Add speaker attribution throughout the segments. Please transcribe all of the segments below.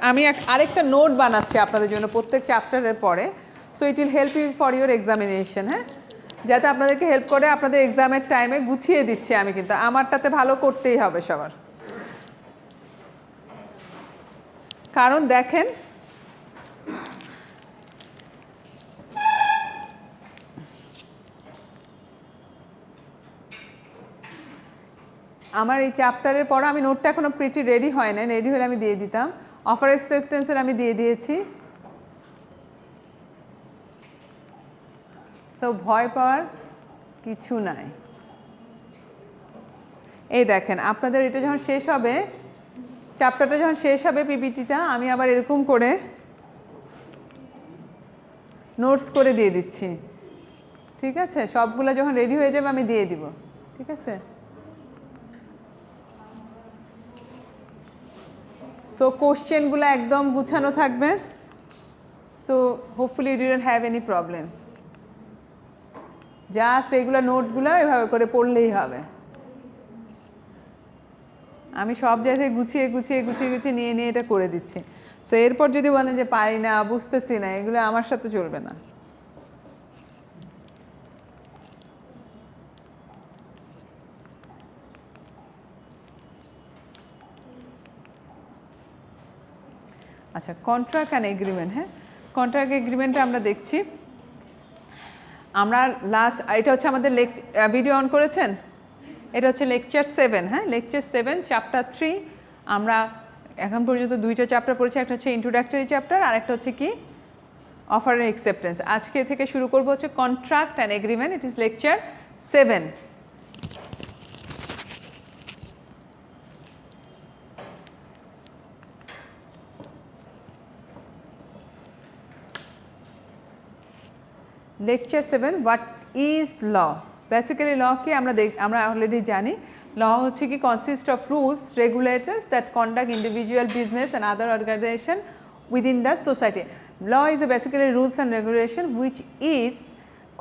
Speaker 1: আমি আরেকটা নোট বানাচ্ছি আপনাদের জন্য প্রত্যেক চ্যাপ্টারের পরে, so it will help you for your examination, হ্যাঁ, যাতে আপনাদেরকে হেল্প করে আপনাদের এক্সামের টাইমে গুছিয়ে দিচ্ছি আমি, কিন্তু আমারটাতে ভালো করতেই হবে সবার। কারণ দেখেন আমার এই চ্যাপ্টারের পর আমি নোটটা এখনো প্রিটি রেডি হয় না, রেডি হলে আমি দিয়ে দিতাম। অফার অ্যাকসেপ্টেন্সের আমি দিয়ে দিয়েছি, সো ভয় পাওয়ার কিছু নাই। এই দেখেন আপনাদের এটা যখন শেষ হবে, চ্যাপ্টারটা যখন শেষ হবে পিপিটিটা, আমি আবার এরকম করে নোটস করে দিয়ে দিচ্ছি, ঠিক আছে? সবগুলো যখন রেডি হয়ে যাবে আমি দিয়ে দিব, ঠিক আছে? সো কোশ্চেনগুলো একদম গুছানো থাকবে, so hopefully you don't have any problem. Just এগুলো নোটগুলো এভাবে করে পড়লেই হবে। আমি সব জায়গায় গুছিয়ে গুছিয়ে গুছিয়ে গুছিয়ে নিয়ে নিয়ে এটা করে দিচ্ছি। সো এরপর যদি বলেন যে পারি না, বুঝতেছি না, এগুলো আমার সাথে চলবে না। আচ্ছা, কন্ট্রাক্ট অ্যান্ড এগ্রিমেন্ট, হ্যাঁ, কন্ট্রাক্ট এগ্রিমেন্টটা আমরা দেখছি। আমরা লাস্ট, এটা হচ্ছে আমাদের ভিডিও অন করেছেন, এটা হচ্ছে লেকচার 7, হ্যাঁ, লেকচার 7 চ্যাপ্টার 3। আমরা এখন পর্যন্ত দুইটা চ্যাপ্টার পড়েছি, একটা হচ্ছে ইন্ট্রোডাক্টরি চ্যাপ্টার আর একটা হচ্ছে কি অফার অ্যান্ড অ্যাকসেপ্টেন্স। আজকে থেকে শুরু করবো হচ্ছে contract and agreement, it is lecture 7। Lecture 7, what is law? Basically law কি আমরা অলরেডি জানি। ল হচ্ছে কি consist of rules, regulators that conduct individual business and other organisation within the society. Law is basically rules and regulation which is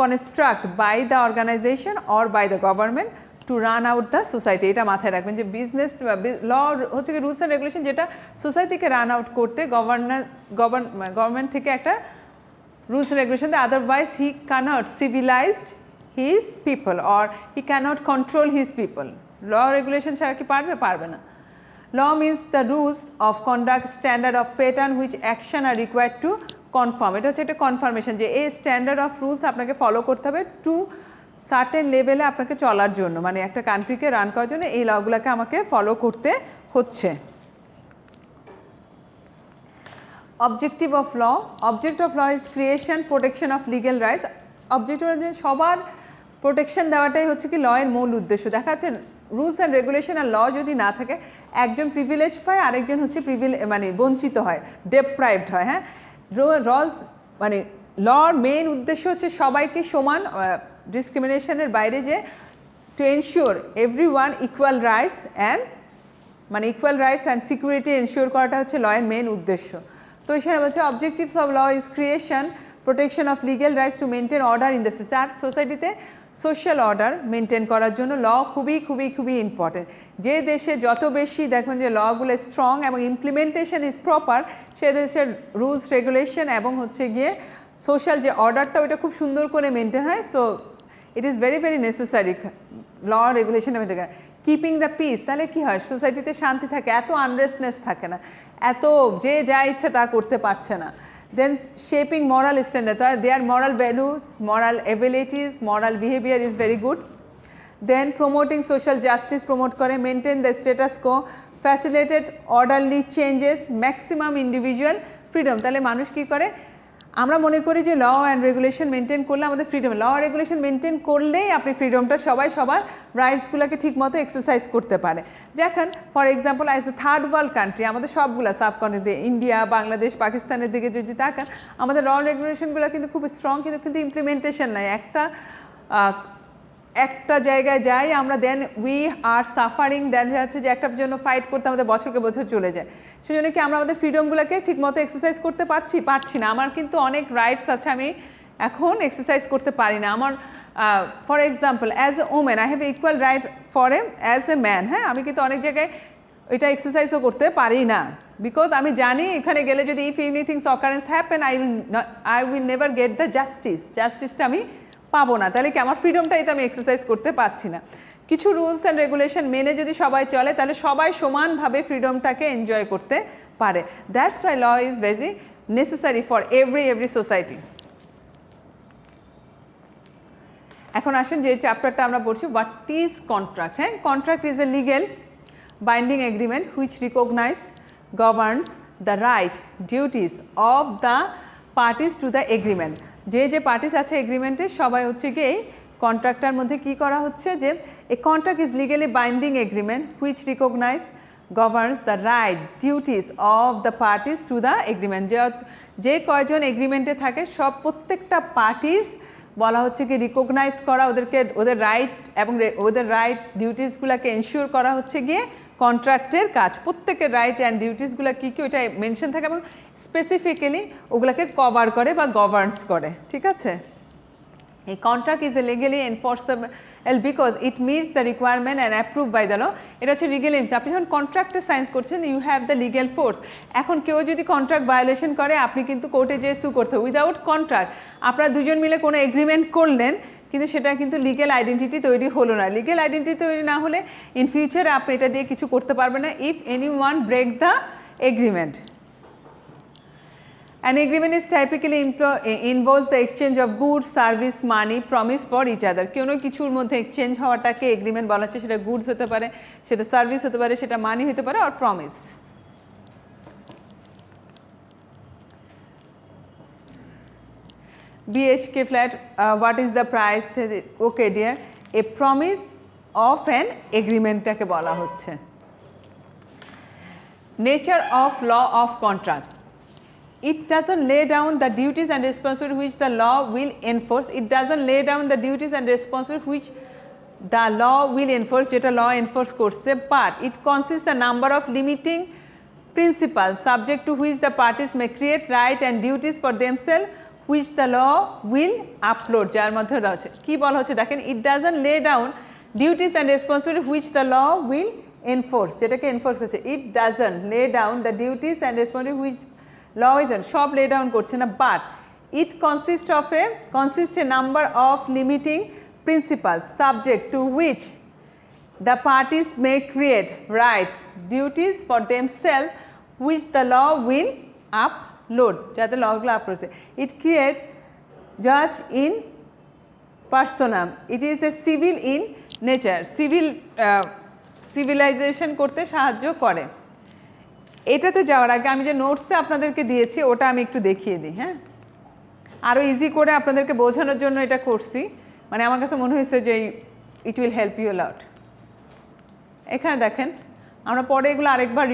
Speaker 1: constructed by the organization or by the government to run out the society. এটা মাথায় রাখবেন যে business ল হচ্ছে কি rules and regulation যেটা সোসাইটিকে run out করতে government থেকে একটা rules and regulation, otherwise he cannot civilize his people or he cannot control his people. Law regulation ছাড়া কি পারবে না। Law means the rules of conduct, standard of pattern which action are required to conform. এটা হচ্ছে একটা confirmation যে এই standard of rules আপনাকে ফলো করতে হবে টু সার্টেন লেভেলে আপনাকে চলার জন্য, মানে একটা কান্ট্রিকে রান করার জন্য এই লগুলোকে আমাকে ফলো করতে হচ্ছে। Objective of law, object of law is creation protection of legal rights. Objective সবার প্রোটেকশন দেওয়াটাই হচ্ছে কি ল এর মূল উদ্দেশ্য। দেখা যাচ্ছে রুলস অ্যান্ড রেগুলেশন আর ল যদি না থাকে, একজন প্রিভিলেজ পায় আরেকজন হচ্ছে মানে বঞ্চিত হয়, ডেপ্রাইভড হয়, হ্যাঁ। রলস মানে লর মেইন উদ্দেশ্য হচ্ছে সবাইকে সমান, ডিসক্রিমিনেশনের বাইরে, যে to ensure everyone equal rights and মানে equal rights and security ensure করাটা হচ্ছে ল এর মেইন উদ্দেশ্য। তো এখানে বলছে objectives of law is creation protection of legal rights to maintain order in the society. আর সোসাইটিতে সোশ্যাল অর্ডার মেনটেন করার জন্য ল খুবই খুবই খুবই ইম্পর্টেন্ট। যে দেশে যত বেশি দেখবেন যে লগুলো স্ট্রং এবং ইমপ্লিমেন্টেশন ইজ প্রপার, সে দেশের রুলস রেগুলেশন এবং হচ্ছে গিয়ে সোশ্যাল যে অর্ডারটা ওইটা খুব সুন্দর করে মেনটেন হয়। So it is very very necessary law regulation maintain করা। কিপিং দ্য পিস, তাহলে কী হয়, সোসাইটিতে শান্তি থাকে, এত আনরেস্টনেস থাকে না, এত যে যা ইচ্ছে তা করতে পারছে না। Then shaping moral standard, their moral values, moral abilities, moral behavior is very good. Then promoting social justice, promote করে, maintain the status quo, facilitate orderly changes, maximum individual freedom. তাহলে মানুষ কি করে, আমরা মনে করি যে ল অ্যান্ড রেগুলেশন মেনটেন করলে আমাদের ফ্রিডম, ল রেগুলেশন মেনটেন করলেই আপনি ফ্রিডমটা সবাই সবার রাইটসগুলোকে ঠিকমতো এক্সারসাইজ করতে পারে। দেখেন for example as a third world country, আমাদের সবগুলো সাবকন্টিনেন্টে ইন্ডিয়া, বাংলাদেশ, পাকিস্তানের দিকে যদি তাকান, আমাদের ল রেগুলেশনগুলো কিন্তু খুব স্ট্রং, কিন্তু ইমপ্লিমেন্টেশন নাই। একটা জায়গায় যাই আমরা, দেন উই আর সাফারিং, দেন হচ্ছে যে একটার জন্য ফাইট করতে আমাদের বছরকে বছর চলে যায়। সেজন্য কি আমরা আমাদের ফ্রিডমগুলোকে ঠিকমতো এক্সারসাইজ করতে পারছি না। আমার কিন্তু অনেক রাইটস আছে, আমি এখন এক্সারসাইজ করতে পারি না। আমার for example as a women I have equal right for as a man, হ্যাঁ, আমি কিন্তু অনেক জায়গায় এটা এক্সারসাইজও করতে পারি না। বিকজ আমি জানি এখানে গেলে যদি if anythings occurrence happen I will never get the জাস্টিসটা আমি পাবো না, তাহলে কি আমার ফ্রিডমটাই তো আমি এক্সারসাইজ করতে পারছি না। কিছু রুলস অ্যান্ড রেগুলেশন মেনে যদি সবাই চলে তাহলে সবাই সমানভাবে ফ্রিডমটাকে এনজয় করতে পারে। That's why law is very necessary for every society. এখন আসেন যে চ্যাপ্টারটা আমরা পড়ছি, হোয়াট ইজ কন্ট্রাক্ট। হ্যাঁ, contract is a legal binding agreement which recognise governs the right duties of the parties to the agreement। যে পার্টিস আছে এগ্রিমেন্টে সবাই হচ্ছে গিয়ে এই কন্ট্রাক্টটার মধ্যে কি করা হচ্ছে যে a contract is legally binding agreement which recognise governs the right duties of the parties to the agreement। যে কয়জন এগ্রিমেন্টে থাকে সব প্রত্যেকটা পার্টিস বলা হচ্ছে কি রিকগনাইজ করা, ওদের রাইট এবং ওদের রাইট ডিউটিসগুলোকে এনশিওর করা হচ্ছে গিয়ে কন্ট্রাক্টের কাজ। প্রত্যেকের রাইট অ্যান্ড ডিউটিসগুলো কী কী ওইটা মেনশন থাকে এবং স্পেসিফিক্যালি ওগুলোকে কভার করে বা গভর্নস করে। ঠিক আছে, এই contract is a legally enforceable because it meets the requirement and approve by the law. এটা হচ্ছে লিগালি, আপনি যখন কন্ট্রাক্টে সাইন্স করছেন you have the legal force. এখন কেউ যদি কন্ট্রাক্ট ভায়োলেশন করে আপনি কিন্তু কোর্টে যেয়ে সু করতে হবে। উইদাউট কন্ট্রাক্ট আপনারা দুজন মিলে কোনো এগ্রিমেন্ট করলেন কিন্তু সেটা কিন্তু লিগ্যাল আইডেন্টিটি তৈরি হলো না। লিগ্যাল আইডেন্টিটি তৈরি না হলে ইন ফিউচারে আপনি এটা দিয়ে কিছু করতে পারবেন না if anyone break the agreement. An agreement is typically involves the exchange of goods, service, money, promise for each other। কোনো কিছুর মধ্যে এক্সচেঞ্জ হওয়াটাকে এগ্রিমেন্ট বলা হচ্ছে, সেটা গুডস হতে পারে, সেটা সার্ভিস হতে পারে, সেটা মানি হতে পারে, আর promise. BHK flat, what is the price? Okay dear, a promise of an agreement টাকে বলা হচ্ছে। Nature of law of contract. It doesn't lay down the duties and responsibilities which the law will enforce. It doesn't lay down the duties and responsibilities which the law will enforce, যেটা law enforce করছে, but it consists the number of limiting principles subject to which the parties may create right and duties for themselves which the law will upload। যার মধ্যে রয়েছে কি বলা হচ্ছে দেখেন, it doesn't lay down duties and responsibilities which the law will enforce, যেটাকে enforce করছে। it doesn't lay down the duties and responsibilities which law isn't, সব lay down করছে না, but it consists a number of limiting principles subject to which the parties may create rights, duties for themselves which the law will upload, যাতে লগুলো upload করছে। it creates judge in personam, it is a civil in nature, civilization করতে সাহায্য করে। এটাতে যাওয়ার আগে আমি যে নোটসে আপনাদেরকে দিয়েছি ওটা আমি একটু দেখিয়ে দিই। হ্যাঁ, আরও ইজি করে আপনাদেরকে বোঝানোর জন্য এটা করছি, মানে আমার কাছে মনে হয়েছে যে it will help you lot. এখানে দেখেন, আমরা পরে এগুলো আরেকবার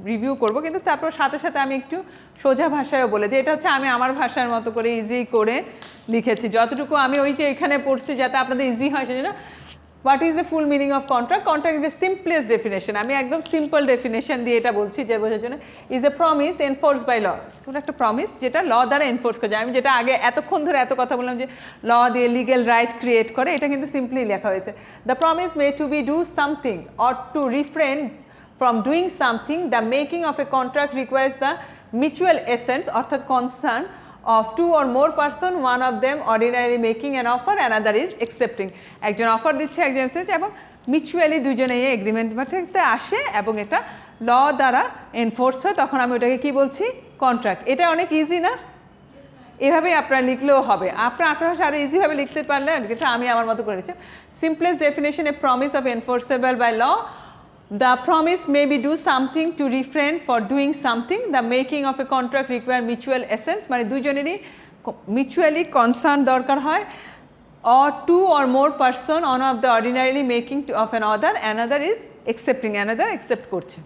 Speaker 1: রিভিউ করব, কিন্তু তারপর সাথে সাথে আমি একটু সোজা ভাষায়ও বলে দিই। এটা হচ্ছে আমি আমার ভাষার মতো করে ইজি করে লিখেছি, যতটুকু আমি ওই যে এখানে পড়ছি যাতে আপনাদের ইজি হয় সেজন্য। What is the full meaning of contract? Contract is A simplest definition, আমি একদম সিম্পল ডেফিনেশন দিয়ে এটা বলছি যে বোঝার জন্য। Is a promise enforce by law, কোনো একটা প্রমিস যেটা ল দ্বারা এনফোর্স করা যায়। আমি যেটা আগে এতক্ষণ ধরে এত কথা বললাম যে ল দিয়ে লিগেল রাইট ক্রিয়েট করে, এটা কিন্তু সিম্পলি লেখা হয়েছে। The promise may to be do something or to refrain from doing something, the making of a contract requires the mutual assent অর্থাৎ consent of two or more person, one of them ordinarily making an offer, another is accepting। একজন offer দিচ্ছে, একজন accept, এবং mutually দুজনে এই এগ্রিমেন্টে আসে এবং এটা ল দ্বারা এনফোর্স হয়, তখন আমি ওটাকে কি বলছি? কন্ট্রাক্ট। এটা অনেক ইজি না? এভাবেই আপনারা লিখলেও হবে, আপনার ভাষা আরও ইজিভাবে লিখতে পারলে, এটা আমি আমার মতো করেছি। Simplest definition, a promise of enforceable by law. The promise may be do something to refrain for doing something. The making of a contract require mutual assent, মানে দুজনেরই মিউচুয়ালি কনসার্ন দরকার হয়। Or two or more person, one of the ordinarily making of an other, another is accepting, another accept করছে।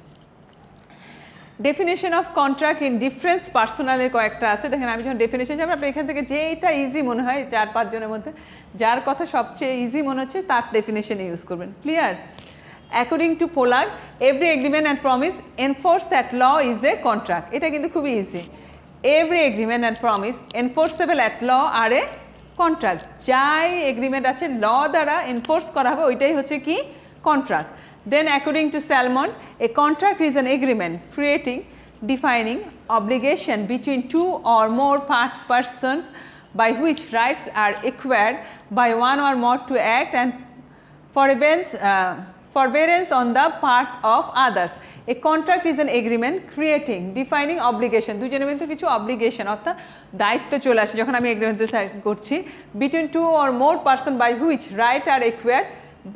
Speaker 1: Definition of contract in difference পার্সোনালের কয়েকটা আছে, দেখেন আমি যখন ডেফিনেশন যাবো আপনি এখান থেকে যেটা ইজি মনে হয় 4-5 জনের মধ্যে যার কথা সবচেয়ে ইজি মনে হচ্ছে তার ডেফিনেশন ইউজ করবেন। Clear? According to Pollard, every agreement and promise enforced at law is a contract. এটা কিন্তু খুবই easy. Every agreement and promise enforceable at law are a contract. যাই এগ্রিমেন্ট আছে ল দ্বারা এনফোর্স করা হবে ওইটাই হচ্ছে কি? Contract. Then according to Salmon, a contract is an agreement creating defining obligation between two or more persons by which rights are acquired by one or more to act and forbearance on the part of others. A contract is an agreement creating, defining obligation, দুজনের মধ্যে কিছু obligation অর্থাৎ দায়িত্ব চলে আসে যখন আমি এগ্রিমেন্টে sign করছি, between two or more person by which right are acquired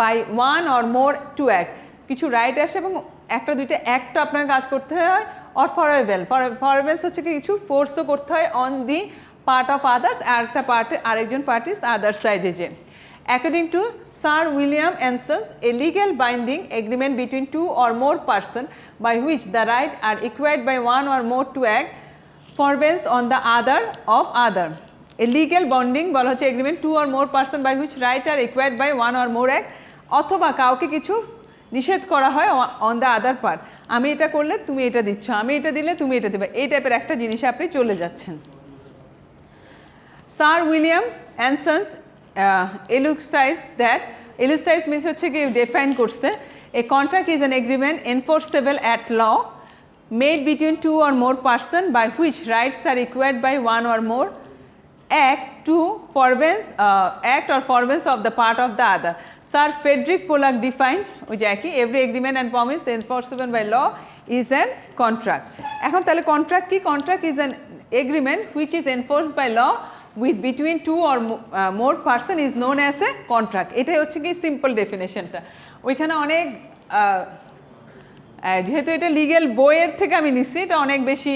Speaker 1: by one or more to act, কিছু রাইট আসে এবং একটা দুইটা অ্যাক্টও আপনার কাজ করতে হয়, অর ফরবেন্স হচ্ছে কি কিছু ফোর্সও করতে হয় on the part of others, আর একটা পার্টে আরেকজন পার্টিস আদার সাইডে যে। According to Sir William Anson's, a legal binding agreement between two or more persons by which the right are acquired by one or more to act forbearance on the other of other. A legal binding বলা হচ্ছে agreement two or more person by which right are acquired by one or more act, অথবা কাউকে কিছু নিষেধ করা হয় on the other part, আমি এটা করলে তুমি এটা দিচ্ছ, আমি এটা দিলে তুমি এটা দেবে, এই টাইপের একটা জিনিসে আপনি চলে যাচ্ছেন। Sir William Anson's elucidates means হচ্ছে কি ডিফাইন করছে, a contract is an agreement enforceable at law made between two or more person by which rights are acquired by one or more act to act or forbearance of the part of the other. Sir Frederick Pollock defined ওই যে একই, every agreement and promise enforceable by law is an contract. এখন তাহলে contract কি? Contract is an agreement which is enforced by law with between two or more person is known as a contract. এটাই হচ্ছে কি simple ডেফিনেশনটা। ওইখানে অনেক যেহেতু এটা লিগ্যাল বইয়ের থেকে আমি নিচ্ছি, এটা অনেক বেশি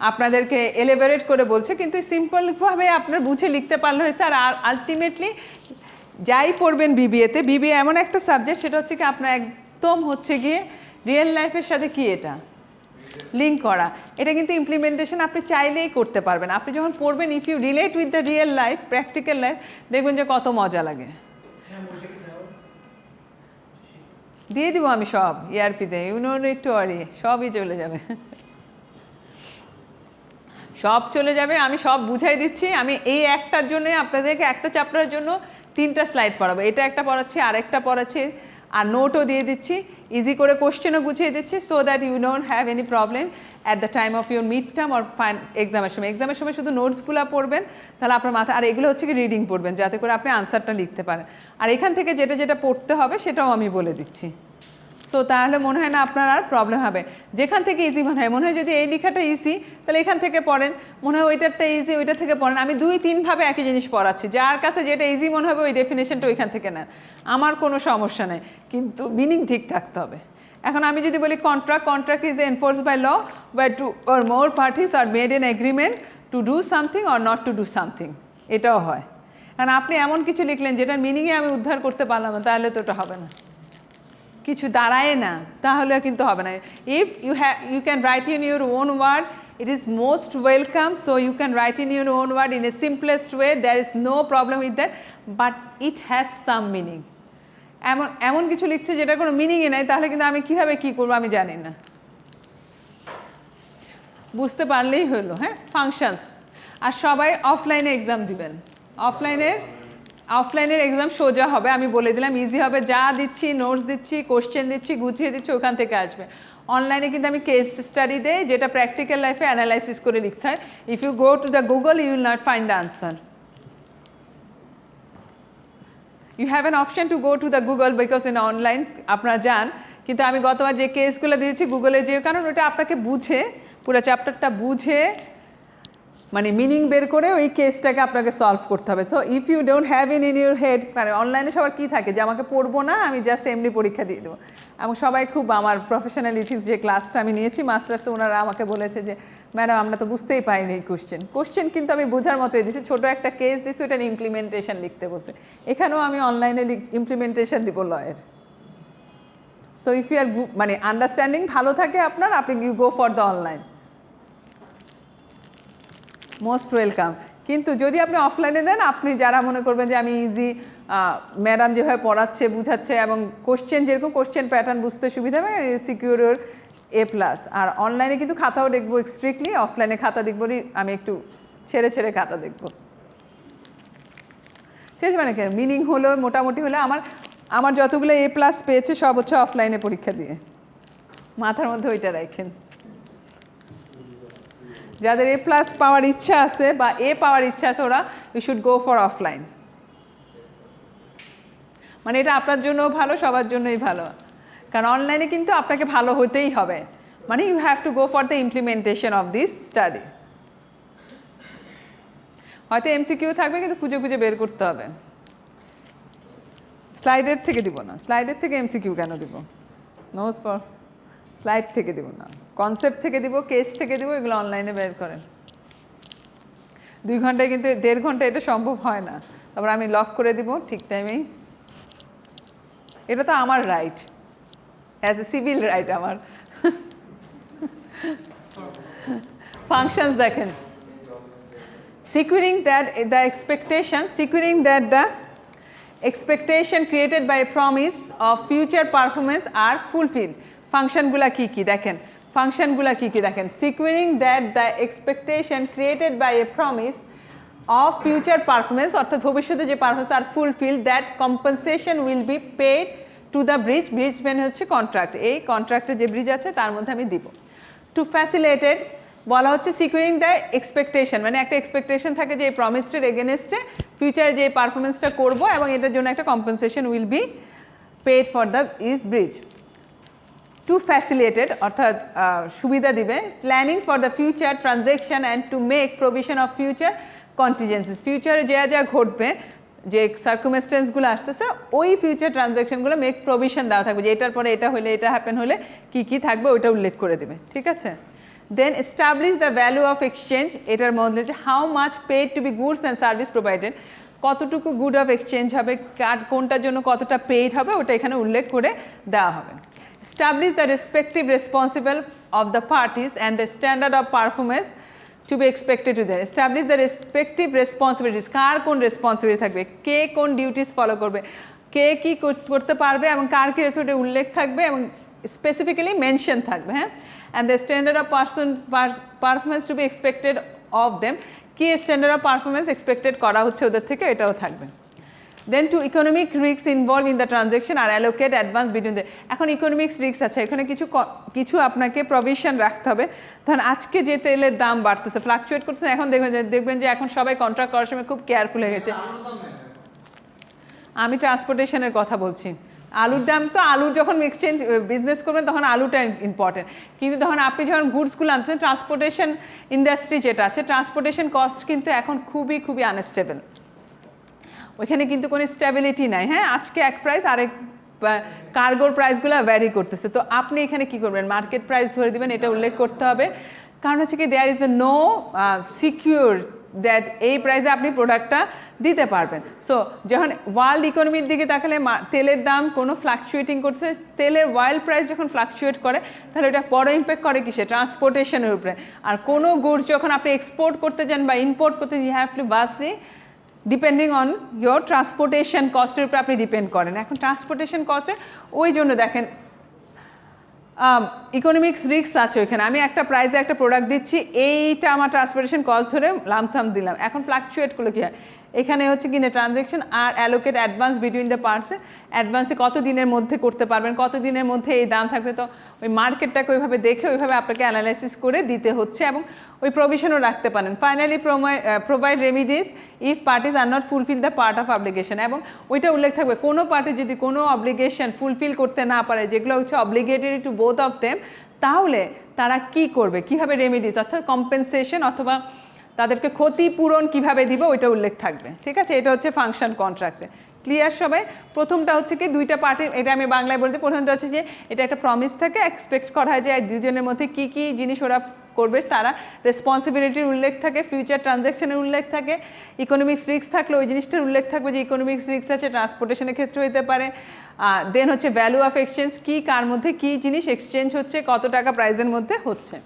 Speaker 1: আপনাদেরকে এলিভেরেট করে বলছে, কিন্তু সিম্পলভাবে আপনার বুঝে লিখতে পারলে হয়েছে। আর আলটিমেটলি যাই পড়বেন বিবিএতে, বিবিএ এমন একটা সাবজেক্ট সেটা হচ্ছে কি আপনার একদম হচ্ছে গিয়ে রিয়েল লাইফের সাথে কি এটা লিঙ্ক করা, এটা কিন্তু ইমপ্লিমেন্টেশন আপনি চাইলেই করতে পারবেন। আপনি যখন পড়বেন, if you relate with the real life, practical life, দেখবেন যে কত মজা লাগে। দিয়ে দিব আমি সব ইআরপিতে, you no need to worry, সবই চলে যাবে, সব চলে যাবে, আমি সব বুঝাই দিচ্ছি। আমি এই একটার জন্যই আপনাদেরকে একটা চ্যাপ্টারের জন্য 3টা স্লাইড পড়াবো, এটা একটা পড়াচ্ছি, আরেকটা পড়াচ্ছি, আর নোটও দিয়ে দিচ্ছি, ইজি করে কোশ্চেনও গুছিয়ে দিচ্ছি, so that you don't have any problem at the time of your mid term or এক্সামের সময়। এক্সামের সময় শুধু নোটসগুলো পড়বেন, তাহলে আপনার মাথা, আর এগুলো হচ্ছে কি রিডিং পড়বেন যাতে করে আপনি আনসারটা লিখতে পারেন। আর এখান থেকে যেটা যেটা পড়তে হবে সেটাও আমি বলে দিচ্ছি। সো তাহলে মনে হয় না আপনার আর প্রবলেম হবে। যেখান থেকে ইজি মনে হয় যদি এই লেখাটা ইজি, তাহলে এখান থেকে পড়েন, মনে হয় ওইটারটা ইজি, ওইটা থেকে পড়েন। আমি 2-3ভাবে একই জিনিস পড়াচ্ছি, যার কাছে যেটা ইজি মনে হবে ওই ডেফিনেশনটা ওইখান থেকে নেন, আমার কোনো সমস্যা নেই, কিন্তু মিনিং ঠিক থাকতে হবে। এখন আমি যদি বলি contract is enforced by law by two or more parties are made an agreement to do something or not to do something, এটাও হয়। কারণ আপনি এমন কিছু লিখলেন যেটার মিনিংয়ে আমি উদ্ধার করতে পারলাম না, তাহলে তো ওটা হবে না, কিছু দাঁড়ায় না, তাহলে কিন্তু হবে না। If you can write in your own word, it is most welcome, so you can write in your own word in a simplest way, there is no problem with that, but it has some meaning. এমন কিছু লিখছে যেটা কোনো মিনিংই নাই, তাহলে কিন্তু আমি কীভাবে কী করবো আমি জানি না, বুঝতে পারলেই হলো। হ্যাঁ, ফাংশনস। আর সবাই অফলাইনে এক্সাম দিবেন, অফলাইনের এক্সাম সোজা হবে, আমি বলে দিলাম, ইজি হবে, যা দিচ্ছি, নোটস দিচ্ছি, কোশ্চেন দিচ্ছি, গুছিয়ে দিচ্ছি, ওখান থেকে আসবে। অনলাইনে কিন্তু আমি কেস স্টাডি দেই, যেটা প্র্যাকটিক্যাল লাইফে অ্যানালাইসিস করে লিখতে হয়। If you go to the Google, you will not find the answer. You have an option to go to the Google because in online আপনারা যান, কিন্তু আমি গতবার যে কেসগুলো দিয়েছি গুগলে যে, কারণ ওটা আপনাকে বুঝে, পুরো চ্যাপ্টারটা বুঝে মানে মিনিং বের করে ওই কেসটাকে আপনাকে সলভ করতে হবে। So if you don't have in your head, মানে অনলাইনে সবার কী থাকে যে আমাকে পড়বো না, আমি জাস্ট এমনি পরীক্ষা দিয়ে দেবো। এবং সবাই খুব, আমার প্রফেশনাল ইথিক্স যে ক্লাসটা আমি নিয়েছি মাস্টার্স, তো ওনারা আমাকে বলেছে যে ম্যাডাম আমরা তো বুঝতেই পারিনি এই কোশ্চেন কিন্তু আমি বোঝার মতোই দিয়েছি, ছোটো একটা কেস দিয়েছি, ওটার ইমপ্লিমেন্টেশন লিখতে বলছে। এখানেও আমি অনলাইনে ইমপ্লিমেন্টেশন দিব লয়ের। সো ইফ ইউ আর মানে আন্ডারস্ট্যান্ডিং ভালো থাকে আপনার, আপনি you go for the online, most welcome. কিন্তু যদি আপনি অফলাইনে দেন, আপনি যারা মনে করবেন যে আমি ইজি, ম্যাডাম যেভাবে পড়াচ্ছে বুঝাচ্ছে এবং কোশ্চেন যেরকম কোশ্চেন প্যাটার্ন বুঝতে সুবিধা হবে, সিকিউর A+। আর অনলাইনে কিন্তু খাতাও দেখবো স্ট্রিক্টলি, অফলাইনে খাতা দেখবো আমি একটু ছেড়ে খাতা দেখবো। শেষ মানে কি মিনিং হলো মোটামুটি হলে, আমার যতগুলো A+ পেয়েছে সব হচ্ছে অফলাইনে পরীক্ষা দিয়ে, মাথার মধ্যে ওইটা রাখেন। যাদের A+ পাওয়ার ইচ্ছা আছে বা A পাওয়ার ইচ্ছা আছে ওরা you should go for offline. মানে এটা আপনার জন্য ভালো, সবার জন্যই ভালো, কারণ অনলাইনে কিন্তু আপনাকে ভালো হতেই হবে, মানে you have to go for the implementation of this study. হয়তো এমসিকিউ থাকবে কিন্তু খুঁজে খুঁজে বের করতে হবে। স্লাইডের থেকে দিব না, স্লাইডের থেকে এমসিকিউ কেন দিব? নোটস ফর স্লাইড থেকে দিব না, কনসেপ্ট থেকে দিব, কেস থেকে দিব, এগুলো অনলাইনে বের করেন। 2 ঘন্টায় কিন্তু 1.5 ঘন্টা এটা সম্ভব হয় না। তারপর আমি লক করে দিব ঠিক টাইমেই। এটা তো আমার right, as a civil right আমার। ফাংশনস দেখেন, securing that the expectation created by a promise of future performance are fulfilled. ফাংশনগুলা কি কি দেখেন, ফাংশনগুলা কি কি দেখেন, securing that the expectation created by a promise of future performance অর্থাৎ ভবিষ্যতে যে পারফরমেন্স আর fulfilled, that compensation will be paid to the bridge মানে হচ্ছে কন্ট্রাক্ট, এই কন্ট্রাক্টে যে ব্রিজ আছে তার মধ্যে আমি দিব। টু ফ্যাসিলিটেট বলা হচ্ছে সিকিউরিং দ্য এক্সপেকটেশন, মানে একটা এক্সপেকটেশন থাকে যে এই প্রমিসটার এগেনস্টে ফিউচারে যে পারফরমেন্সটা করব এবং এটার জন্য একটা compensation will be paid for the is bridge. To facilitate অর্থাৎ সুবিধা দিবে, planning for the future transaction and to make provision of future contingencies, ফিউচারে যা যা ঘটবে, যে সার্কুমেস্টেন্সগুলো আসতেছে ওই ফিউচার ট্রানজ্যাকশনগুলো মেক প্রভিশন দেওয়া থাকবে, যে এটার পরে এটা হলে, এটা হ্যাপেন হলে কী কী থাকবে ওইটা উল্লেখ করে দেবে, ঠিক আছে। Then establish the value of exchange, এটার মধ্যে যে how much paid to be goods and service provided, কতটুকু গুড অফ এক্সচেঞ্জ হবে, কোনটার জন্য কতটা পেইড হবে ওটা এখানে উল্লেখ করে দেওয়া হবে। Establish the respective responsible of the parties and the standard of performance to be expected to them. Establish the respective responsibilities, কার কোন রেসপন্সিবিলিটি থাকবে, কে কোন ডিউটিস ফলো করবে, কে কী করতে পারবে এবং কার কী রেসপন্সিবিলিটি উল্লেখ থাকবে এবং স্পেসিফিক্যালি মেনশন থাকবে, হ্যাঁ। And the standard of performance to be expected of them, কী স্ট্যান্ডার্ড অফ পারফরমেন্স এক্সপেক্টেড করা হচ্ছে ওদের থেকে, এটাও থাকবে। Then to economic risk involve in the transaction আর অ্যালোকেট অ্যাডভান্স বিটুইন দ্য, এখন ইকোনমিক্স রিস্ক আছে, এখানে কিছু আপনাকে প্রভিশন রাখতে হবে। ধরুন আজকে যে তেলের দাম বাড়তেছে, ফ্লাকচুয়েট করতেছে, এখন দেখবেন যে এখন সবাই কন্ট্রাক্ট করার সময় খুব কেয়ারফুল হয়ে গেছে। আমি ট্রান্সপোর্টেশনের কথা বলছি, আলুর দাম তো আলুর যখন এক্সচেঞ্জ বিজনেস করবেন তখন আলুটা ইম্পর্টেন্ট, কিন্তু তখন আপনি যখন গুডসগুলো আনছেন, ট্রান্সপোর্টেশন ইন্ডাস্ট্রি যেটা আছে, ট্রান্সপোর্টেশন কস্ট কিন্তু এখন খুবই খুবই আনস্টেবল, ওইখানে কিন্তু কোনো স্টেবিলিটি নাই, হ্যাঁ। আজকে এক প্রাইস, আরেক কার্গোর প্রাইসগুলো ভ্যারি করতেছে, তো আপনি এখানে কি করবেন, মার্কেট প্রাইস ধরে দিবেন, এটা উল্লেখ করতে হবে। কারণ হচ্ছে কি there is a no secure that এই প্রাইসে আপনি প্রোডাক্টটা দিতে পারবেন। সো যখন ওয়ার্ল্ড ইকোনমির দিকে তাকালে তেলের দাম কোনো ফ্লাকচুয়েটিং করছে, তেলের ওয়ার্ল্ড প্রাইস যখন ফ্লাকচুয়েট করে তাহলে এটা বড় ইম্প্যাক্ট করে কিসে, ট্রান্সপোর্টেশনের উপরে। আর কোনো গুডস যখন আপনি এক্সপোর্ট করতে যান বা ইম্পোর্ট করতে, you have to vastly depending on your transportation কস্টের উপরে আপনি ডিপেন্ড করেন। এখন ট্রান্সপোর্টেশন কস্টের ওই জন্য দেখেন ইকোনমিক্স রিস্ক আছে ওইখানে, আমি একটা প্রাইসে একটা প্রোডাক্ট দিচ্ছি, এইটা আমার ট্রান্সপোর্টেশন কস্ট ধরে লামসাম দিলাম, এখন ফ্লাকচুয়েট করলে কী হয়, এখানে হচ্ছে কিনা ট্রানজ্যাকশন আর অ্যালোকেট অ্যাডভান্স বিটুইন দ্য পার্টসে, অ্যাডভান্সে কত দিনের মধ্যে করতে পারবেন, কত দিনের মধ্যে এই দাম থাকবে, তো ওই মার্কেটটাকে ওইভাবে দেখে ওইভাবে আপনাকে অ্যানালাইসিস করে দিতে হচ্ছে এবং ওই প্রভিশনও রাখতে পারেন। Finally provide remedies if parties are not fulfil the part of obligation, এবং ওইটা উল্লেখ থাকবে কোনো পার্টি যদি কোনো অব্লিগেশন ফুলফিল করতে না পারে, যেগুলো হচ্ছে obligatory to both of them, তাহলে তারা কি করবে, কিভাবে রেমিডিস অর্থাৎ কম্পেনসেশন অথবা তাদেরকে ক্ষতিপূরণ কিভাবে দিব ওইটা উল্লেখ থাকবে, ঠিক আছে। এটা হচ্ছে ফাংশন কন্ট্রাক্টে। ক্লিয়ার সবাই? প্রথমটা হচ্ছে কি দুইটা পার্টি, এটা আমি বাংলায় বলতে, প্রথমটা হচ্ছে যে এটা একটা প্রমিস থাকে, এক্সপেক্ট করা হয় যে দুজনের মধ্যে কী কী জিনিস ওরা করবে, তারা রেসপন্সিবিলিটির উল্লেখ থাকে, ফিউচার ট্রানজ্যাকশনের উল্লেখ থাকে, ইকোনমিক্স রিস্ক থাকলে ওই জিনিসটার উল্লেখ থাকবে যে ইকোনমিক্স রিস্ক আছে, ট্রান্সপোর্টেশনের ক্ষেত্রে হতে পারে। দেন হচ্ছে ভ্যালু অফ এক্সচেঞ্জ, কী কার মধ্যে কী জিনিস এক্সচেঞ্জ হচ্ছে, কত টাকা প্রাইসের মধ্যে হচ্ছে।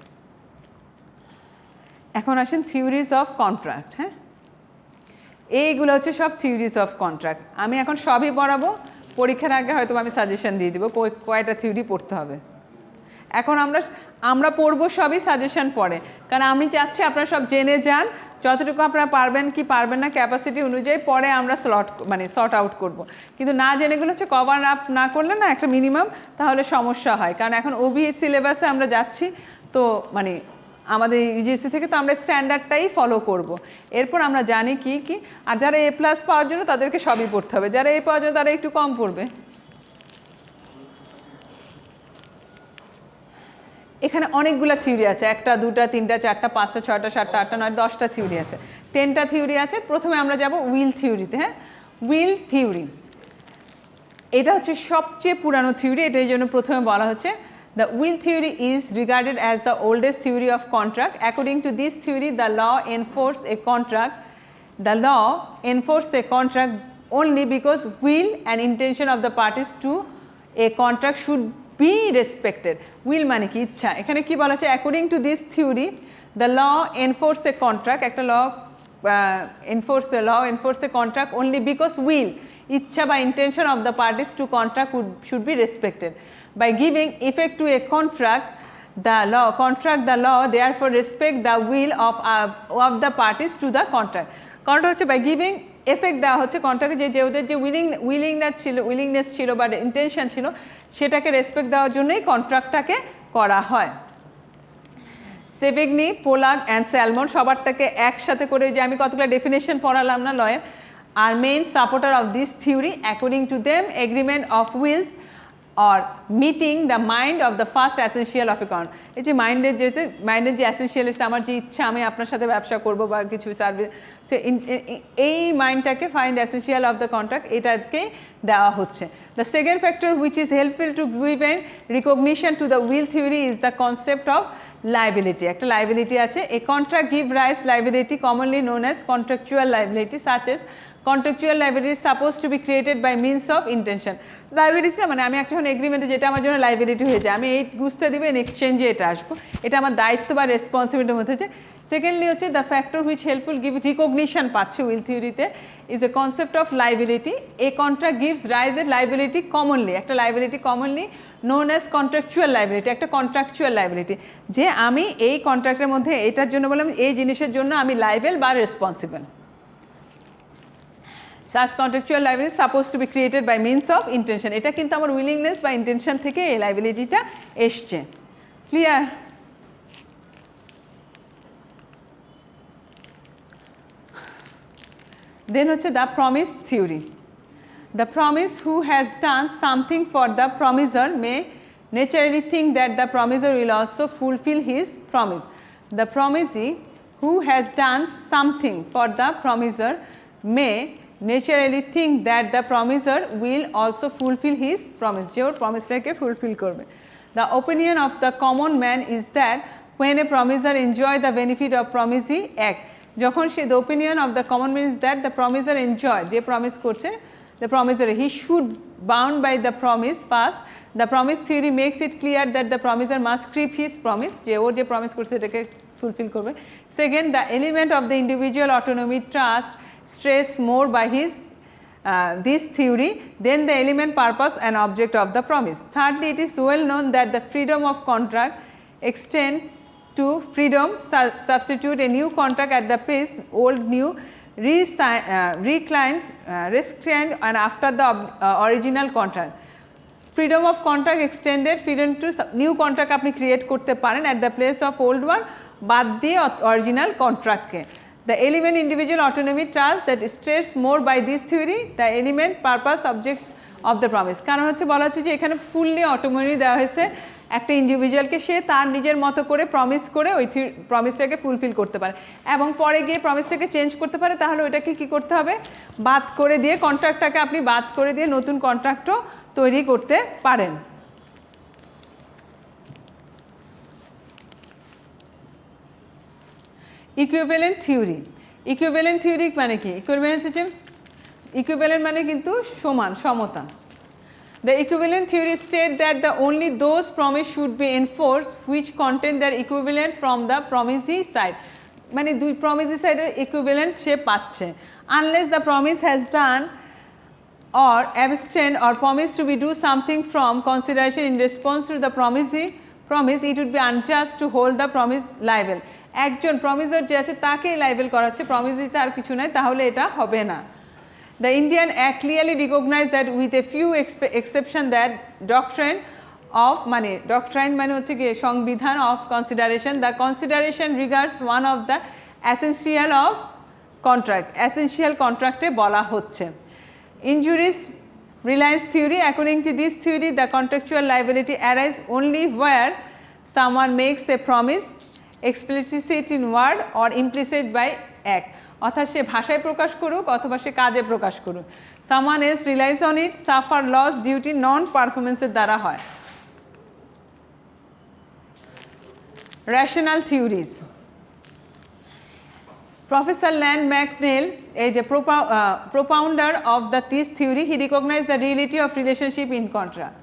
Speaker 1: এখন আসেন থিওরিজ অফ কন্ট্রাক্ট, হ্যাঁ, এইগুলো হচ্ছে সব থিওরিজ অফ কন্ট্রাক্ট। আমি এখন সবই পড়াবো, পরীক্ষার আগে হয়তো আমি সাজেশন দিয়ে দিব কয়টা থিওরি পড়তে হবে। এখন আমরা পড়বো সবই সাজেশন পড়ে, কারণ আমি চাচ্ছি আপনারা সব জেনে যান, যতটুকু আপনারা পারবেন কি পারবেন না ক্যাপাসিটি অনুযায়ী পরে আমরা সর্ট আউট করব। কিন্তু না জেনেগুলো হচ্ছে কভার আপ না করলে না একটা মিনিমাম, তাহলে সমস্যা হয়। কারণ এখন ওবি সিলেবাসে আমরা যাচ্ছি, তো আমাদের ইউজিসি থেকে, তো আমরা স্ট্যান্ডার্ডটাই ফলো করব। এরপর আমরা জানি কি কি, আর যারা A+ পাওয়ার জন্য তাদেরকে সবই পড়তে হবে, যারা A পাওয়ার জন্য তারা একটু কম পড়বে। এখানে অনেকগুলো থিওরি আছে, 1, 2, 3, 4, 5, 6, 7, 8, 9, 10টা থিওরি আছে, 10টা থিওরি আছে। প্রথমে আমরা যাব উইল থিওরিতে। হ্যাঁ, উইল থিওরি এটা হচ্ছে সবচেয়ে পুরানো থিওরি, এটা এই জন্য প্রথমে বলা হচ্ছে the will theory is regarded as the oldest theory of contract. According to this theory, the law enforces a contract only because will and intention of the parties to a contract should be respected. Will মানে কি? ইচ্ছা। এখানে কি বলা আছে? According to this theory, the law enforces a contract, একটা law enforce a contract only because will, ইচ্ছা বা intention of the parties to contract should be respected. By giving effect to a contract, the law therefore respect the will of the parties to the contract. Contract হচ্ছে by giving effect দেওয়া হচ্ছে কন্ট্রাক্টে, যে ওদের যে willingness ছিল বা intention ছিল সেটাকে রেসপেক্ট দেওয়ার জন্যই কন্ট্রাক্টটাকে করা হয়। সেভেগনি, পোলাক অ্যান্ড স্যালমন সবারটাকে একসাথে করে, যে আমি কতগুলো ডেফিনেশন পড়ালাম না লয়ের, আর main supporter of this theory. According to them, agreement of wills or meeting the mind of the first essential of a contract. এই যে মাইন্ডের যে এসেনশিয়াল, আমার যে ইচ্ছা আমি আপনার সাথে ব্যবসা করব বা কিছু সার্ভিস, এই মাইন্ডটাকে find essential of the contract, এটাকে দেওয়া হচ্ছে। The second factor which is helpful to give recognition to the will theory is the concept of liability. একটা লাইবিলিটি আছে। A contract give rise liability commonly known as contractual liability, such as contractual liability suppose to be created by means of intention. Liability না মানে আমি একটা এগ্রিমেন্টে যেটা আমার জন্য liability হয়ে যায়, আমি এই গুজটা দিবে, ইন এক্সচেঞ্জে এটা আসবো, এটা আমার দায়িত্ব বা রেসপন্সিবিলিটির মধ্যে হচ্ছে। সেকেন্ডলি হচ্ছে the factor which helpful give recognition পাচ্ছে উইল থিওরিতে is a concept of liability. A contract gives rise a liability commonly, একটা liability commonly known as contractual liability, একটা কন্ট্রাকচুয়াল লাইবিলিটি, যে আমি এই কন্ট্রাক্টের মধ্যে এটার জন্য বললাম এই জিনিসের জন্য আমি লাইবেল বা responsible. Such contractual liability is supposed to be created by means of intention. এটা কিন্তু আমার উইলিংনেস বা ইন্টেনশন থেকে এই লাইবিলিটিটা এসছে। ক্লিয়ার? দেন হচ্ছে the promise theory. The promise who has done something for the promisor may naturally think that the promiser will also fulfill his promise. The promisee who has done something for the promiser may naturally think that the promiser will also fulfill his promise, যে ওর প্রমিসটাকে fulfil করবে। The opinion of the common man is that when a promiser enjoy the benefit of promisee act, যখন সে, the opinion of the common man is that the promiser enjoy, যে promise করছে, the promiser, he should bound by the promise first. The promise theory makes it clear that the promiser must keep his promise, যে ও যে promise করছে এটাকে fulfil করবে। Second, the element of the individual autonomy trust stress more by this theory than the element, purpose and object of the promise. Thirdly, it is well known that the freedom of contract extend to freedom substitute a new contract at the place old new restrained and after the original contract. Freedom of contract extended, freedom to new contract আপনি create করতে পারেন at the place of old one, বাদ দিয়ে original কন্ট্রাক্টকে। The element individual autonomy trust that stress more by this theory, the element, purpose, object of the promise. কারণ হচ্ছে বলা হচ্ছে যে এখানে ফুললি অটোনমি দেওয়া হয়েছে একটা ইন্ডিভিজুয়ালকে, সে তার নিজের মতো করে প্রমিস করে ওই প্রমিসটাকে ফুলফিল করতে পারে এবং পরে গিয়ে প্রমিসটাকে চেঞ্জ করতে পারে। তাহলে ওইটাকে কী করতে হবে? বাদ করে দিয়ে, কন্ট্রাক্টটাকে আপনি বাদ করে দিয়ে নতুন কন্ট্রাক্টও তৈরি করতে পারেন। Equivalent theory. ইকুইভ্যালেন্ট থিওরি মানে কি? ইকুইভ্যালেন্স হচ্ছে, ইকুইভ্যালেন্ট মানে কিন্তু সমান, সমতা। The equivalent theory states that the only those promise should be enforced which contain their equivalent from the promisee side. মানে দুই promisee সাইডের equivalent সে পাচ্ছে। Unless the promise has done or abstain or promise to be do something from consideration in response to the promise, it would be unjust to hold the promise liable. একজন প্রমিসার যে আছে তাকেই liable করা হচ্ছে, প্রমিসিতে আর কিছু নাই, তাহলে এটা হবে না। The Indian Act clearly recognized that with a few exceptions that doctrine of মানে ডক্ট্রাইন মানে হচ্ছে কি সংবিধান of consideration, the consideration regards one of the essential of contract, essential কন্ট্রাক্টে বলা হচ্ছে। ইনজুরিস reliance theory, according to this theory the contractual liability arises only where someone makes a promise explicit in word or implicit by act, অর্থাৎ সে ভাষায় প্রকাশ করুক অথবা সে কাজে প্রকাশ করুক, someone else relies on it suffer loss duty non performance এর দ্বারা হয়। rational theories, Professor Land McNeil is a propounder of this theory. He recognized the reality of relationship in contract.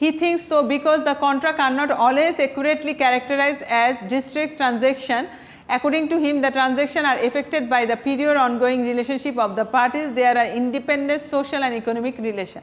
Speaker 1: He thinks so because the contract are not always accurately characterized as distinct transaction. According to him, the transactions are affected by the period ongoing relationship of the parties. There are independent social and economic relation.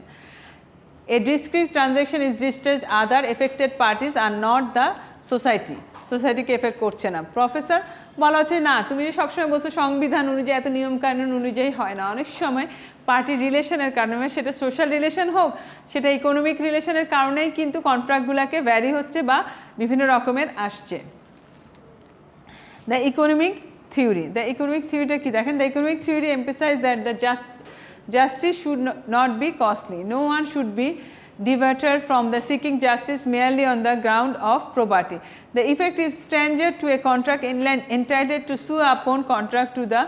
Speaker 1: A discrete transaction is distinct, other affected parties are not the society. Society K effect করছে না। Professor বলা হচ্ছে না, তুমি সবসময় বলছো সংবিধান অনুযায়ী এত নিয়ম কানুন অনুযায়ী হয় না, অনেক সময় পার্টি রিলেশনের কারণে, সেটা সোশ্যাল রিলেশন হোক সেটা ইকোনমিক রিলেশনের কারণেই কিন্তু কন্ট্রাক্টগুলোকে ভ্যারি হচ্ছে বা বিভিন্ন রকমের আসছে। The economic theory, the economic থিওরিটা কি দেখেন, the economic theory emphasise that the justice should not be costly. No one should be diverted from the seeking justice merely on the ground of probity. The effect is stranger to a contract entitled to sue upon contract to the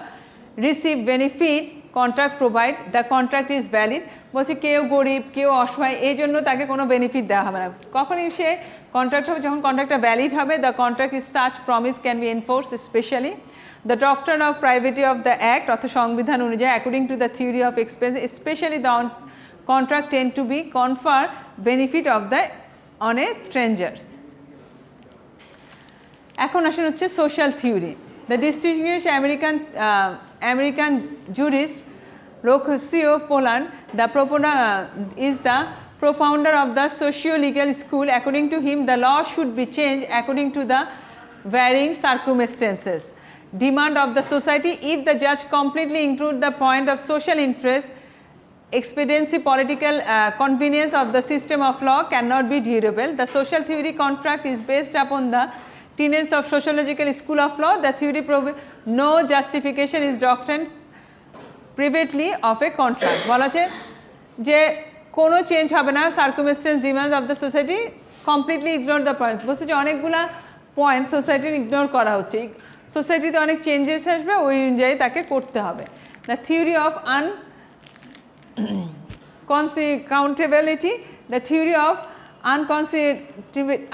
Speaker 1: receive benefit contract provide the contract is valid. বলছে কেউ গরিব কেউ অসহায় এই জন্য তাকে কোনো benefit দেওয়া হবে না, কখনই সে কন্ট্রাক্ট হবে যখন কন্ট্রাক্টটা ভ্যালিড হবে, the contract is such promise can be enforce specially the doctrine of privacy of the act অর্থাৎ সংবিধান অনুযায়ী according to the theory of expense especially the contract tend to be confer benefit of the on a strangers. এখন আসেন হচ্ছে social theory, the distinguished American jurist Rocio Poland is the propounder of the socio-legal school. According to him, the law should be changed according to the varying circumstances, demand of the society. If the judge completely include the point of social interest, expediency, political convenience of the system of law cannot be durable. The social theory contract is based upon the tenets of sociological school of law. The theory no justification is doctrine privately of a contract. বলা আছে যে কোনো change হবে না, circumstance demands of the society completely ignore the points, বলছে যে অনেকগুলা point সোসাইটির ইগনোর করা হচ্ছে, সোসাইটিতে অনেক চেঞ্জেস আসবে ওই অনুযায়ী তাকে করতে হবে। The theory of unconscionability, the theory of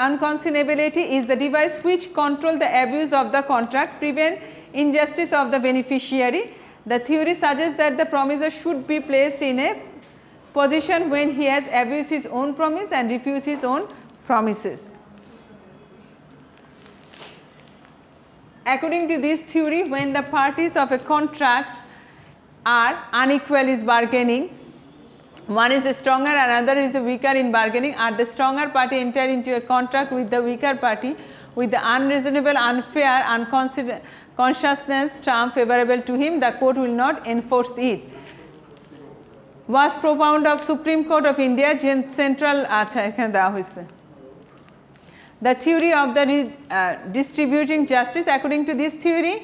Speaker 1: unconscionability is the device which control the abuse of the contract, prevent injustice of the beneficiary. The theory suggests that the promisor should be placed in a position when he has abused his own promise and refused his own promises. According to this theory, when the parties of a contract are unequal in bargaining, one is stronger and another is weaker in bargaining, are the stronger party enter into a contract with the weaker party with the unreasonable, unfair, unconscious term favorable to him, the court will not enforce it. Was propounded of Supreme Court of India Central এখানে দেওয়া হয়েছে। The theory of the distributing justice, according to this theory,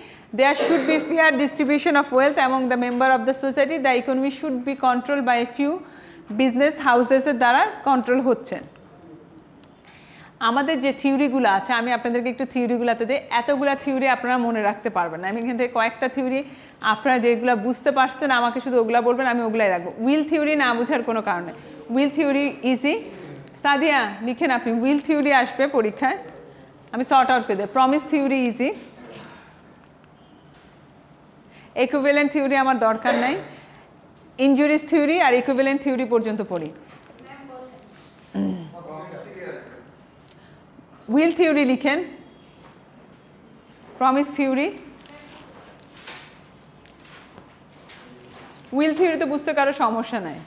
Speaker 1: there should be fair distribution of wealth among the member of the society. The economy should be controlled by a few business houses এর দ্বারা control হচ্ছে। আমাদের যে থিওরিগুলো আছে আমি আপনাদেরকে একটু থিওরিগুলোতে দিই, এতগুলা থিওরি আপনারা মনে রাখতে পারবেন না, আমি এখান থেকে কয়েকটা থিওরি আপনারা যেগুলো বুঝতে পারছেন আমাকে শুধু ওগুলা বলবেন, আমি ওগুলাই রাখবো। উইল থিওরি না বোঝার কোনো কারণে, উইল থিওরি ইজি, সাদিয়া লিখেন আপনি, উইল থিওরি আসবে পরীক্ষায়, আমি সর্ট আউট করে দিই। Promise theory easy, equivalent theory আমার দরকার নাই, ইনজুরিস থিওরি আর ইকুইভ্যালেন্ট থিওরি পর্যন্ত পড়ি। উইল থিওরি লিখেন, প্রমিস থিওরি, উইল থিওরিতে বুঝতে কারো সমস্যা নাই।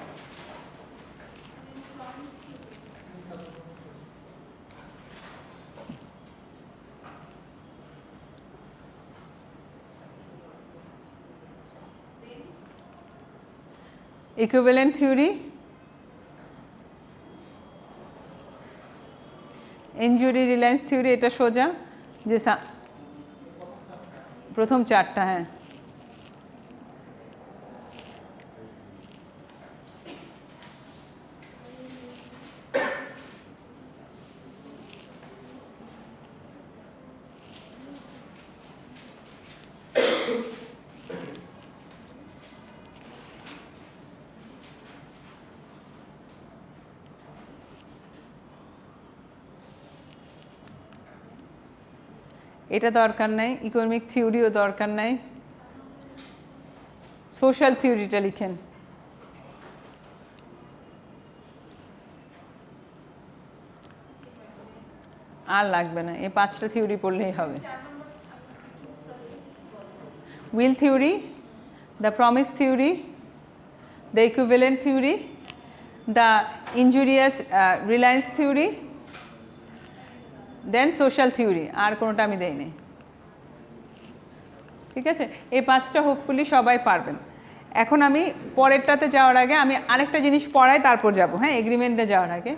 Speaker 1: Equivalent theory, injury Reliance theory, এটা সোজা যে প্রথম চারটা, হ্যাঁ এটা দরকার নাই, ইকোনমিক থিওরিও দরকার নাই, সোশ্যাল থিওরিটা লিখেন। আর লাগবে না, এই 5টা থিওরি পড়লেই হবে। Will theory, the promise theory, the equivalent theory, the injurious reliance theory, then social theory, আর কোনোটা আমি দেইনি। ঠিক আছে, এই 5টা হোপফুলি সবাই পারবেন। এখন আমি পরেরটাতে যাওয়ার আগে আমি আরেকটা জিনিস পড়াই, তারপর যাব, হ্যাঁ এগ্রিমেন্টে যাওয়ার আগে।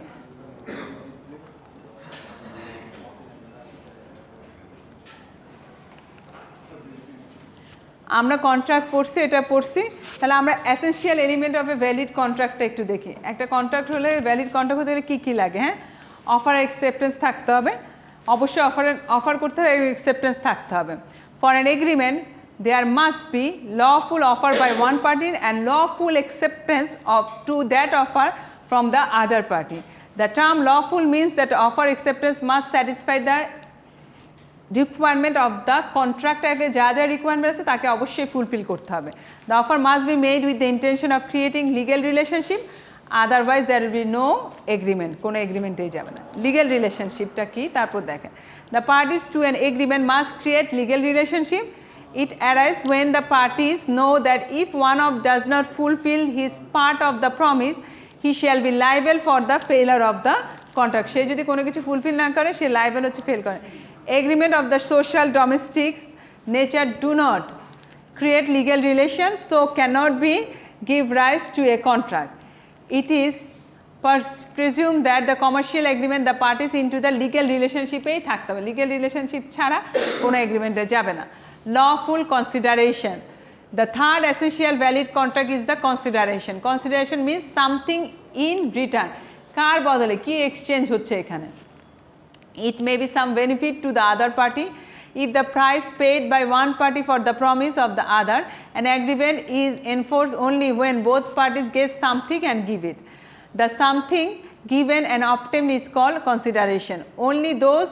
Speaker 1: আমরা কন্ট্রাক্ট পড়ছি, এটা পড়ছি, তাহলে আমরা essential element of a valid কন্ট্রাক্টটা একটু দেখি। একটা কন্ট্রাক্ট হলে, ভ্যালিড কন্ট্রাক্ট হতে গেলে কী কী লাগে? হ্যাঁ, অফার অ্যাকসেপ্টেন্স থাকতে হবে, অবশ্যই অফার করতে হবে, অ্যাকসেপ্টেন্স থাকতে হবে। For an agreement there must be lawful offer by one party and lawful acceptance to that offer from the other party. The term lawful means that offer acceptance must satisfy the requirement of the contract act এ যা যা requirement আছে তাকে অবশ্যই fulfil করতে হবে। The offer must be made with the intention of creating legal relationship, otherwise there will be no agreement, কোনো এগ্রিমেন্টেই যাবে না। লিগ্যাল রিলেশনশিপটা কি তারপর দেখেন। The parties to an agreement must create legal relationship. It arises when the parties know that if one of does not fulfill his part of the promise, he shall be liable for the failure of the contract. সে যদি কোনো কিছু fulfil না করে সে liable হচ্ছে fail করে। Agreement of the social domestics nature do not create legal relations, so cannot be give rise to a contract. It is presumed that the commercial agreement the parties into the legal relationship এই থাকতে হবে, legal relationship ছাড়া কোনো এগ্রিমেন্টে যাবে না। Lawful consideration, the third essential valid contract is the consideration. Consideration means something in return, কার বদলে কি exchange হচ্ছে এখানে। It may be some benefit to the other party. If the price paid by one party for the promise of the other, an agreement is enforced only when both parties get something and give it. The something given and obtained is called consideration. Only those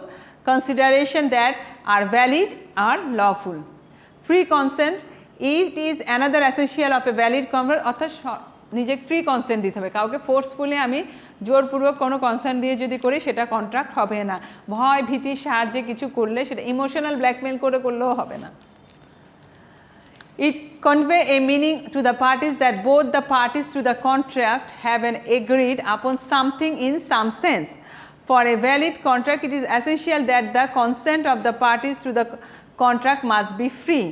Speaker 1: consideration that are valid are lawful. Free consent, it is another essential of a valid contract. অর্থাৎ নিজে free consent দিতে হবে, কাউকে forcefully আমি জোরপূর্বক কোনো consent দিয়ে যদি করি সেটা কন্ট্রাক্ট হবে না। ভয় ভীতির সাহায্যে কিছু করলে সেটা ইমোশনাল ব্ল্যাকমেল করে করলেও হবে না। It convey a meaning to the parties that both the parties to the contract have agreed upon something in some sense. For a valid contract, it is essential that the consent of the parties to the contract must be free.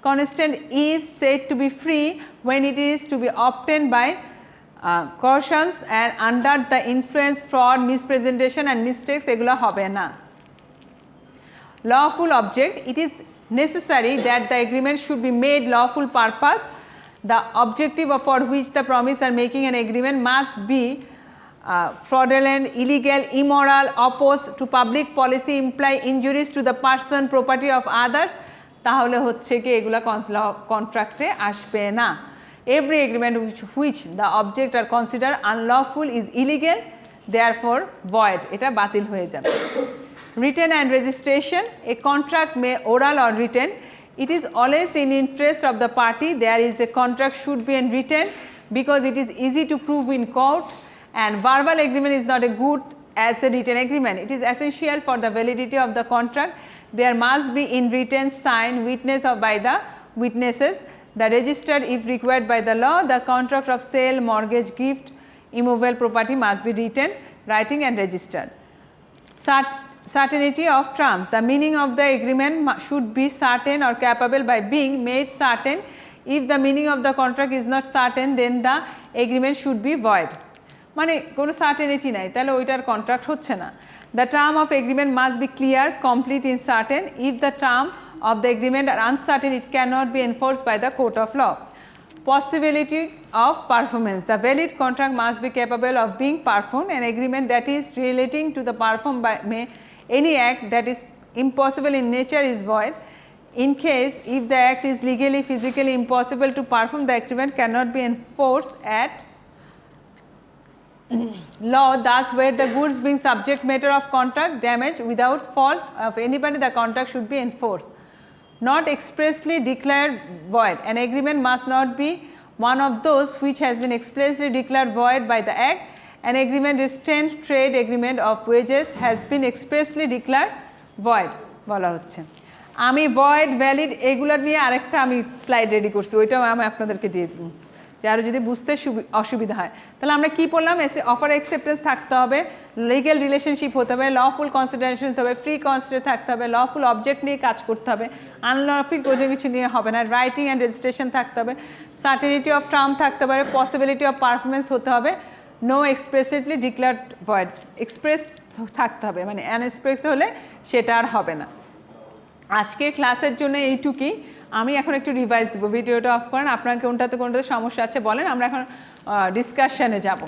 Speaker 1: Consent is said to be free when it is to be obtained by coercions and under the influence, fraud, mispresentation and mistakes এগুলো হবে না। Lawful object, it is necessary that the agreement should be made lawful purpose. The objective for which the promise are making an agreement must be fraudulent, illegal, immoral, opposed to public policy, imply injuries to the person, property of others, তাহলে হচ্ছে কি এগুলা কন্ট্রাক্টে আসবে না। Every agreement which the object are considered unlawful is illegal, therefore void, এটা বাতিল হয়ে যাবে। Written and registration, a contract may oral or written, it is always in interest of the party there is a contract should be written because it is easy to prove in court, and verbal agreement is not as good as a written agreement. It is essential for the validity of the contract. There must be in written, signed, witness or by the witnesses, the registered if required by the law. The contract of sale, mortgage, gift, immovable property must be written, writing and registered. Certainty of terms, the meaning of the agreement should be certain or capable by being made certain. If the meaning of the contract is not certain, then the agreement should be void. মানে কোনো certainty নাই, তাহলে ওইটার contract হচ্ছে না। The term of agreement must be clear, complete and certain. If the term of the agreement are uncertain, it cannot be enforced by the court of law. Possibility of performance. The valid contract must be capable of being performed. An agreement that is relating to the performed by any act that is impossible in nature is void. In case if the act is legally, physically impossible to perform, the agreement cannot be enforced at law. Thus, where the goods being subject matter of contract damage without fault of anybody, the contract should be enforced. Not expressly declared void. An agreement must not be one of those which has been expressly declared void by the act. An agreement restrained trade agreement of wages has been expressly declared void বলা হচ্ছে। আমি void valid এগুলোর নিয়ে আরেকটা আমি slide ready করছি, ওইটাও আমি আপনাদেরকে দিয়ে দিব যারা যদি বুঝতে অসুবিধা হয়। তাহলে আমরা কি পড়লাম? অফার অ্যাকসেপ্টেন্স থাকতে হবে, লিগ্যাল রিলেশনশিপ হতে হবে, লফুল কনসিডারেশন হতে হবে, ফ্রি কনসিডার থাকতে হবে, লফুল অবজেক্ট নিয়ে কাজ করতে হবে, আনলফুল কোনো কিছু নিয়ে হবে না, রাইটিং অ্যান্ড রেজিস্ট্রেশন থাকতে হবে, সার্টেনিটি অফ টার্ম থাকতে পারে, পসিবিলিটি অফ পারফরমেন্স হতে হবে, নো এক্সপ্রেসিভলি ডিক্লেয়ার্ড ভয়েড, এক্সপ্রেস থাকতে হবে, মানে আনএক্সপ্রেস হলে সেটা আর হবে না। আজকের ক্লাসের জন্য এইটুকুই। আমি এখন একটু রিভাইজ দেবো, ভিডিওটা অফ করেন, আপনার কোনটাতে সমস্যা আছে বলেন, আমরা এখন ডিসকাশনে যাব।